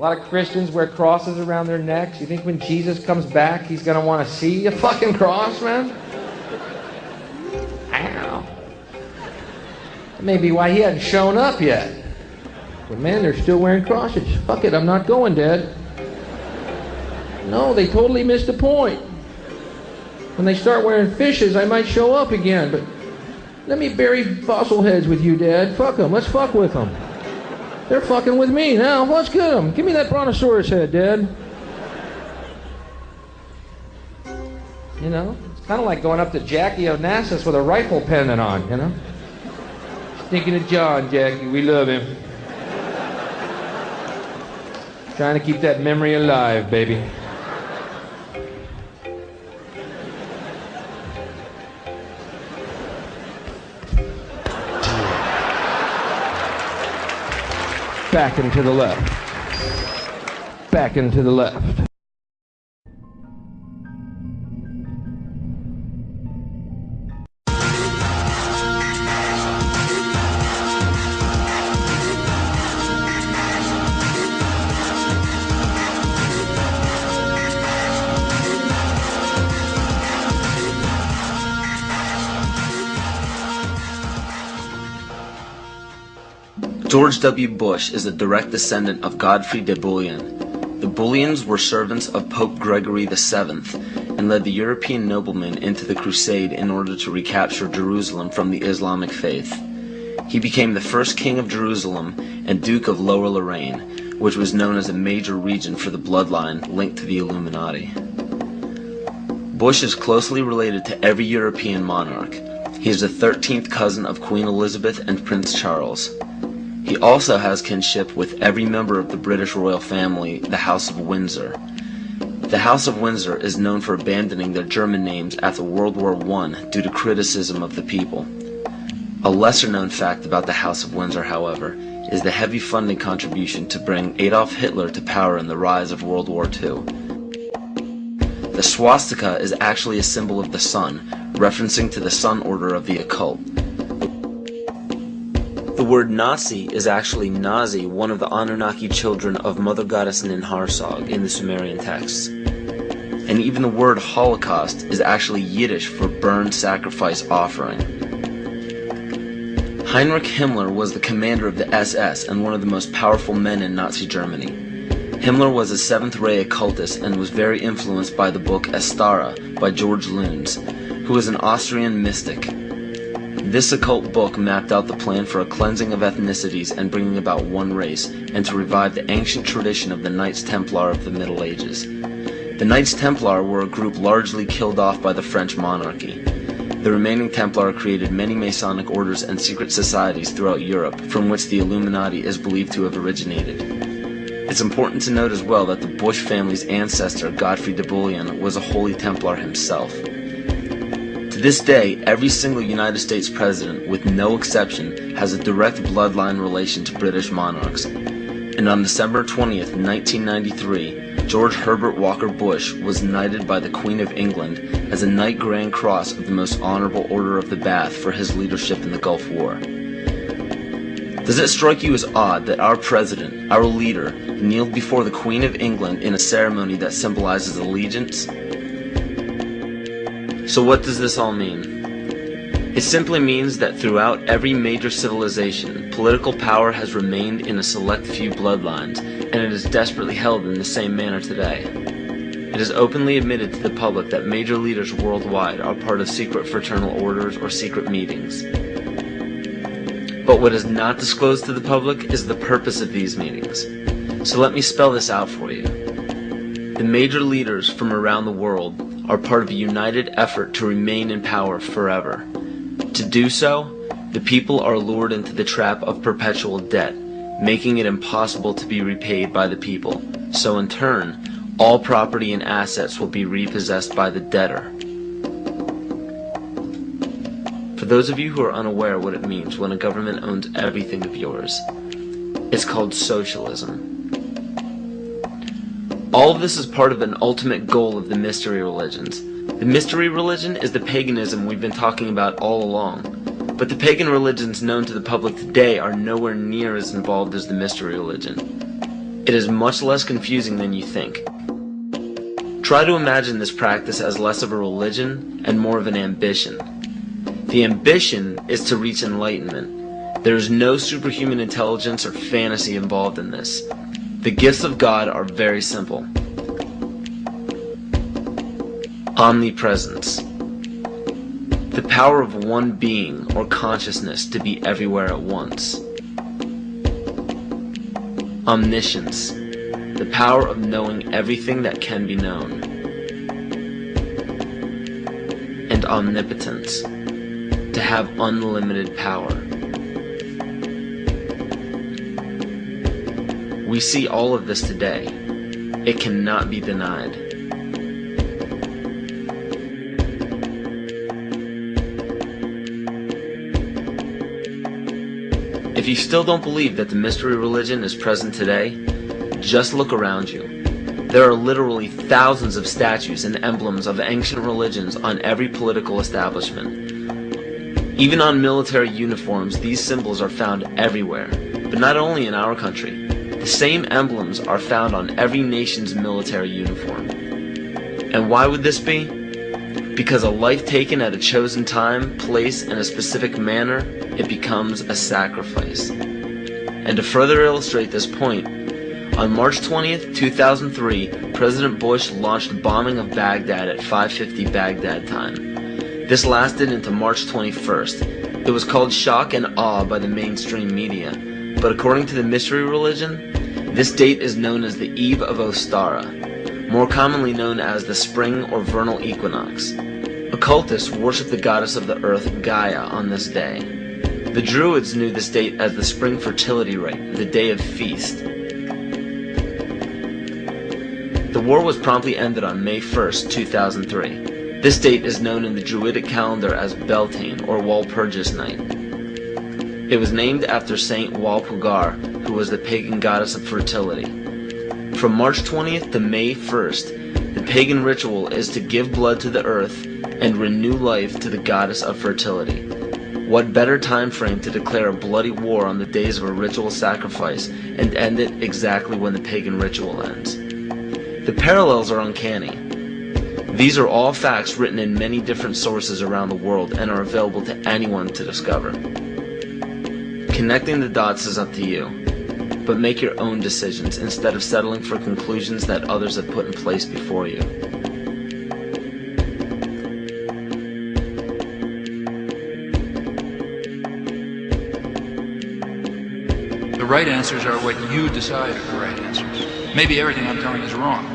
A lot of Christians wear crosses around their necks. You think when Jesus comes back, he's going to want to see a fucking cross, man? Ow. That may be why he hadn't shown up yet. But man, they're still wearing crosses. Fuck it, I'm not going, Dad. No, they totally missed the point. When they start wearing fishes, I might show up again, but let me bury fossil heads with you, Dad. Fuck them. Let's fuck with them. They're fucking with me now. Let's get them. Give me that brontosaurus head, Dad. You know, it's kind of like going up to Jackie Onassis with a rifle pendant on, you know? Thinking of John, Jackie. We love him. Trying to keep that memory alive, baby. Back and to the left. Back and to the left. George W. Bush is a direct descendant of Godfrey de Bouillon. The Bouillons were servants of Pope Gregory VII and led the European noblemen into the crusade in order to recapture Jerusalem from the Islamic faith. He became the first king of Jerusalem and Duke of Lower Lorraine, which was known as a major region for the bloodline linked to the Illuminati. Bush is closely related to every European monarch. He is the 13th cousin of Queen Elizabeth and Prince Charles. He also has kinship with every member of the British royal family, the House of Windsor. The House of Windsor is known for abandoning their German names after World War I due to criticism of the people. A lesser-known fact about the House of Windsor, however, is the heavy funding contribution to bring Adolf Hitler to power in the rise of World War II. The swastika is actually a symbol of the sun, referencing to the sun order of the occult. The word Nazi is actually Nazi, one of the Anunnaki children of Mother Goddess Ninharsag in the Sumerian texts. And even the word Holocaust is actually Yiddish for burn, sacrifice, offering. Heinrich Himmler was the commander of the SS and one of the most powerful men in Nazi Germany. Himmler was a seventh-ray occultist and was very influenced by the book Astara by George Luns, who was an Austrian mystic. This occult book mapped out the plan for a cleansing of ethnicities and bringing about one race, and to revive the ancient tradition of the Knights Templar of the Middle Ages. The Knights Templar were a group largely killed off by the French monarchy. The remaining Templar created many Masonic orders and secret societies throughout Europe, from which the Illuminati is believed to have originated. It's important to note as well that the Bush family's ancestor, Godfrey de Bouillon, was a Holy Templar himself. To this day, every single United States president, with no exception, has a direct bloodline relation to British monarchs. And on December 20th, 1993, George Herbert Walker Bush was knighted by the Queen of England as a Knight Grand Cross of the Most Honorable Order of the Bath for his leadership in the Gulf War. Does it strike you as odd that our president, our leader, kneeled before the Queen of England in a ceremony that symbolizes allegiance? So what does this all mean? It simply means that throughout every major civilization, political power has remained in a select few bloodlines, and it is desperately held in the same manner today. It is openly admitted to the public that major leaders worldwide are part of secret fraternal orders or secret meetings. But what is not disclosed to the public is the purpose of these meetings. So let me spell this out for you. The major leaders from around the world are part of a united effort to remain in power forever. To do so, the people are lured into the trap of perpetual debt, making it impossible to be repaid by the people. So in turn, all property and assets will be repossessed by the debtor. For those of you who are unaware what it means when a government owns everything of yours, it's called socialism. All of this is part of an ultimate goal of the mystery religions. The mystery religion is the paganism we've been talking about all along. But the pagan religions known to the public today are nowhere near as involved as the mystery religion. It is much less confusing than you think. Try to imagine this practice as less of a religion and more of an ambition. The ambition is to reach enlightenment. There is no superhuman intelligence or fantasy involved in this. The gifts of God are very simple. Omnipresence. The power of one being or consciousness to be everywhere at once. Omniscience. The power of knowing everything that can be known. And omnipotence. To have unlimited power. We see all of this today. It cannot be denied. If you still don't believe that the mystery religion is present today, just look around you. There are literally thousands of statues and emblems of ancient religions on every political establishment. Even on military uniforms, these symbols are found everywhere, but not only in our country. The same emblems are found on every nation's military uniform. And why would this be? Because a life taken at a chosen time, place, and a specific manner, it becomes a sacrifice. And to further illustrate this point, on March 20th, 2003, President Bush launched a bombing of Baghdad at 5:50 Baghdad time. This lasted into March 21st. It was called shock and awe by the mainstream media, but according to the mystery religion, this date is known as the Eve of Ostara, more commonly known as the spring or vernal equinox. Occultists worship the goddess of the earth, Gaia, on this day. The Druids knew this date as the spring fertility rite, the day of feast. The war was promptly ended on May 1st, 2003. This date is known in the Druidic calendar as Beltane, or Walpurgis Night. It was named after Saint Walpurga, who was the pagan goddess of fertility. From March 20th to May 1st, the pagan ritual is to give blood to the earth and renew life to the goddess of fertility. What better time frame to declare a bloody war on the days of a ritual sacrifice and end it exactly when the pagan ritual ends? The parallels are uncanny. These are all facts written in many different sources around the world and are available to anyone to discover. Connecting the dots is up to you, but make your own decisions instead of settling for conclusions that others have put in place before you. The right answers are what you decide are the right answers. Maybe everything I'm telling is wrong.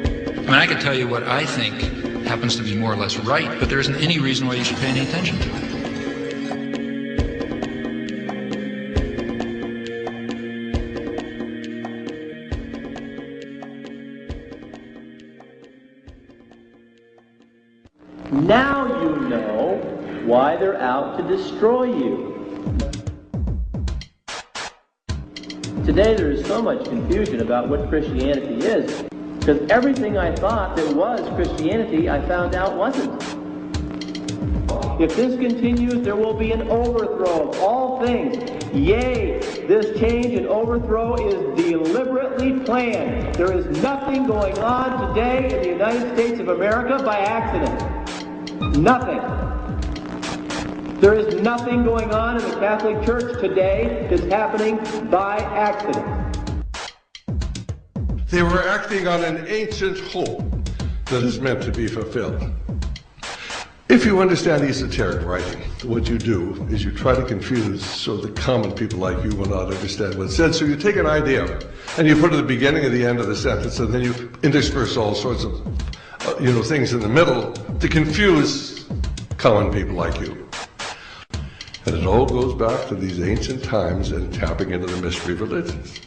I mean, I can tell you what I think happens to be more or less right, but there isn't any reason why you should pay any attention to it. Now you know why they're out to destroy you. Today there is so much confusion about what Christianity is, because everything I thought that was Christianity, I found out wasn't. If this continues, there will be an overthrow of all things. Yea, this change and overthrow is deliberately planned. There is nothing going on today in the United States of America by accident. Nothing. There is nothing going on in the Catholic Church today that's happening by accident. They were acting on an ancient hope that is meant to be fulfilled. If you understand esoteric writing, what you do is you try to confuse so the common people like you will not understand what's said. So you take an idea and you put it at the beginning and the end of the sentence, and then you intersperse all sorts of things in the middle to confuse common people like you. And it all goes back to these ancient times and tapping into the mystery religions.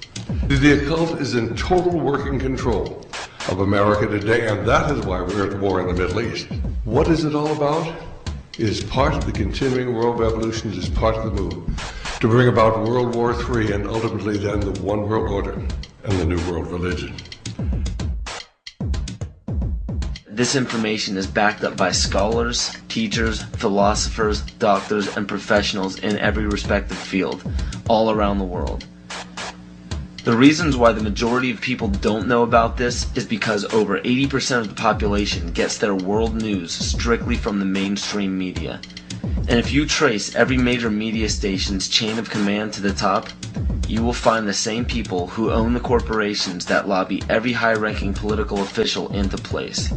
The occult is in total working control of America today, and that is why we're at war in the Middle East. What is it all about? It is part of the continuing world revolution. It is part of the move to bring about World War III and ultimately then the one world order and the new world religion. This information is backed up by scholars, teachers, philosophers, doctors, and professionals in every respective field, all around the world. The reasons why the majority of people don't know about this is because over 80% of the population gets their world news strictly from the mainstream media. And if you trace every major media station's chain of command to the top, you will find the same people who own the corporations that lobby every high-ranking political official into place.